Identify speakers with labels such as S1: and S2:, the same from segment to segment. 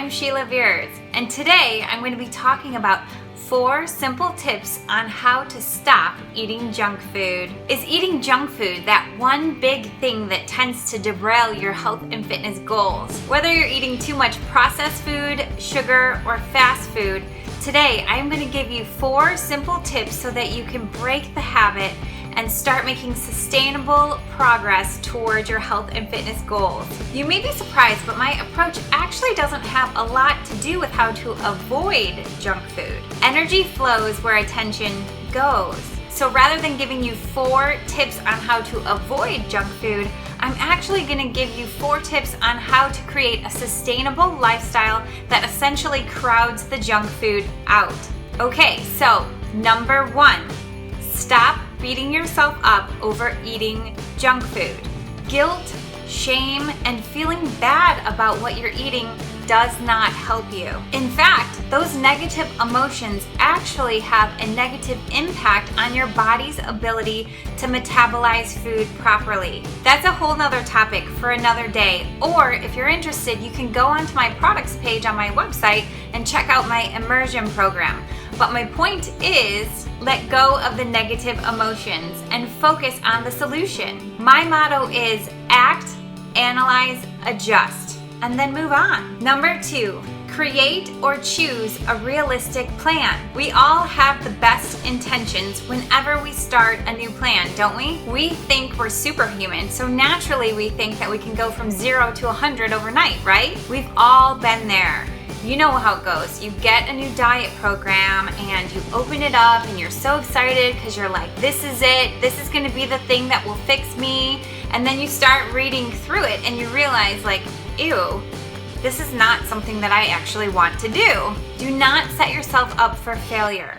S1: I'm Sheila Veers, and today I'm going to be talking about 4 simple tips on how to stop eating junk food. Is eating junk food that one big thing that tends to derail your health and fitness goals? Whether you're eating too much processed food, sugar, or fast food, today I'm going to give you 4 simple tips so that you can break the habit and start making sustainable progress towards your health and fitness goals. You may be surprised, but my approach actually doesn't have a lot to do with how to avoid junk food. Energy flows where attention goes. So rather than giving you 4 tips on how to avoid junk food, I'm actually going to give you 4 tips on how to create a sustainable lifestyle that essentially crowds the junk food out. Okay, so number 1, stop beating yourself up over eating junk food. Guilt, shame, and feeling bad about what you're eating does not help you. In fact, those negative emotions actually have a negative impact on your body's ability to metabolize food properly. That's a whole nother topic for another day, or if you're interested, you can go onto my products page on my website and check out my immersion program. But my point is, let go of the negative emotions and focus on the solution. My motto is act, analyze, adjust, and then move on. Number 2, create or choose a realistic plan. We all have the best intentions whenever we start a new plan, don't we? We think we're superhuman, so naturally we think that we can go from 0 to 100 overnight, right? We've all been there. You know how it goes. You get a new diet program and you open it up and you're so excited because you're like, this is it. This is going to be the thing that will fix me. And then you start reading through it and you realize like, ew, this is not something that I actually want to do. Do not set yourself up for failure.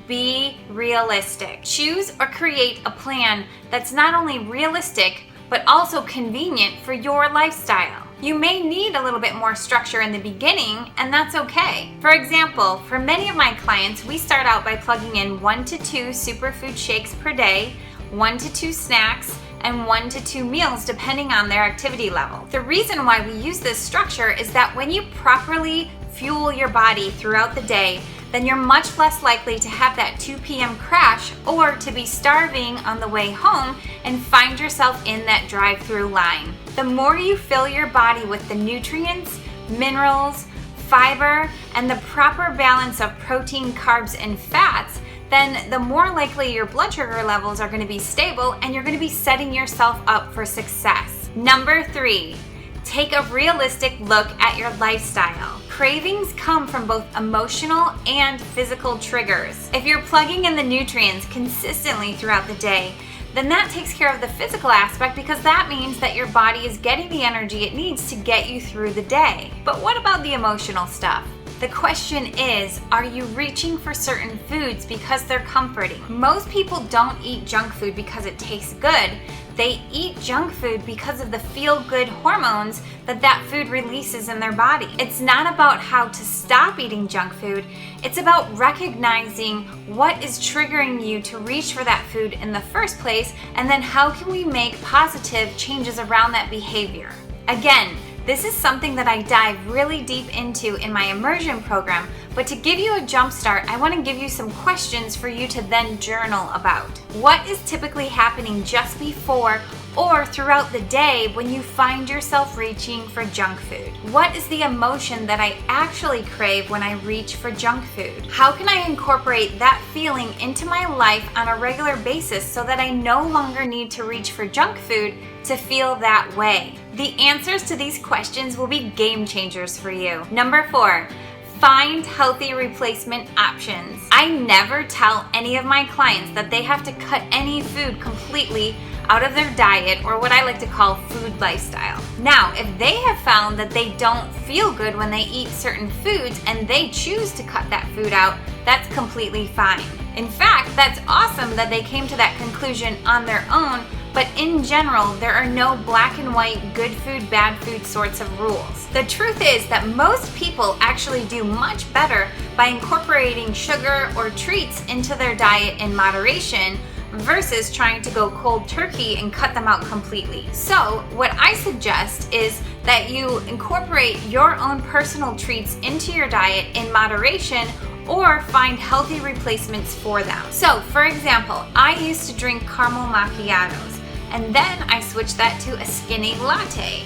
S1: Be realistic. Choose or create a plan that's not only realistic, but also convenient for your lifestyle. You may need a little bit more structure in the beginning, and that's okay. For example, for many of my clients, we start out by plugging in 1 to 2 superfood shakes per day, 1 to 2 snacks, and 1 to 2 meals depending on their activity level. The reason why we use this structure is that when you properly fuel your body throughout the day, then you're much less likely to have that 2 p.m. crash or to be starving on the way home and find yourself in that drive-through line. The more you fill your body with the nutrients, minerals, fiber, and the proper balance of protein, carbs, and fats, then the more likely your blood sugar levels are going to be stable and you're going to be setting yourself up for success. Number 3, take a realistic look at your lifestyle. Cravings come from both emotional and physical triggers. If you're plugging in the nutrients consistently throughout the day, then that takes care of the physical aspect because that means that your body is getting the energy it needs to get you through the day. But what about the emotional stuff? The question is, are you reaching for certain foods because they're comforting? Most people don't eat junk food because it tastes good. They eat junk food because of the feel-good hormones that food releases in their body. It's not about how to stop eating junk food. It's about recognizing what is triggering you to reach for that food in the first place, and then how can we make positive changes around that behavior. Again, this is something that I dive really deep into in my immersion program, but to give you a jump start, I want to give you some questions for you to then journal about. What is typically happening just before or throughout the day when you find yourself reaching for junk food? What is the emotion that I actually crave when I reach for junk food? How can I incorporate that feeling into my life on a regular basis so that I no longer need to reach for junk food to feel that way? The answers to these questions will be game changers for you. Number 4, find healthy replacement options. I never tell any of my clients that they have to cut any food completely out of their diet, or what I like to call food lifestyle. Now, if they have found that they don't feel good when they eat certain foods and they choose to cut that food out, that's completely fine. In fact, that's awesome that they came to that conclusion on their own, but in general, there are no black and white good food, bad food sorts of rules. The truth is that most people actually do much better by incorporating sugar or treats into their diet in moderation, versus trying to go cold turkey and cut them out completely. So what I suggest is that you incorporate your own personal treats into your diet in moderation, or find healthy replacements for them. So for example, I used to drink caramel macchiatos, and then I switched that to a skinny latte.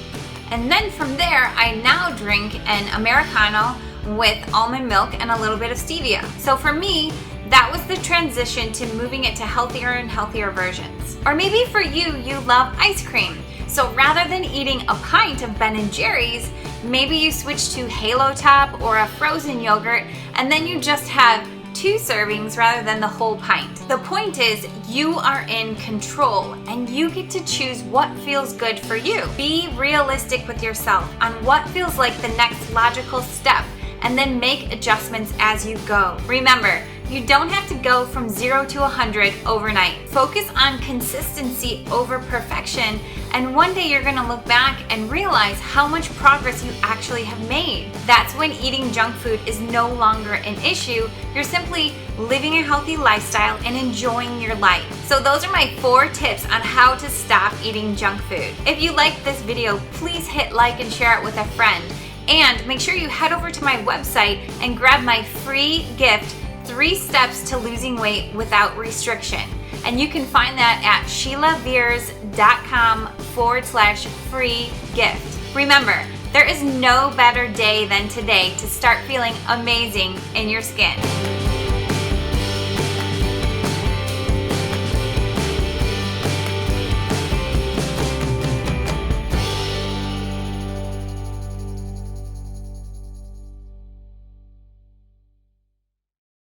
S1: And then from there, I now drink an Americano with almond milk and a little bit of stevia. So for me, that was the transition to moving it to healthier and healthier versions. Or maybe for you, you love ice cream. So rather than eating a pint of Ben & Jerry's, maybe you switch to Halo Top or a frozen yogurt, and then you just have 2 servings rather than the whole pint. The point is, you are in control and you get to choose what feels good for you. Be realistic with yourself on what feels like the next logical step, and then make adjustments as you go. Remember, you don't have to go from 0 to 100 overnight. Focus on consistency over perfection, and one day you're gonna look back and realize how much progress you actually have made. That's when eating junk food is no longer an issue. You're simply living a healthy lifestyle and enjoying your life. So those are my 4 tips on how to stop eating junk food. If you liked this video, please hit like and share it with a friend. And make sure you head over to my website and grab my free gift, 3 Steps to Losing Weight Without Restriction. And you can find that at sheilaveers.com/free gift. Remember, there is no better day than today to start feeling amazing in your skin.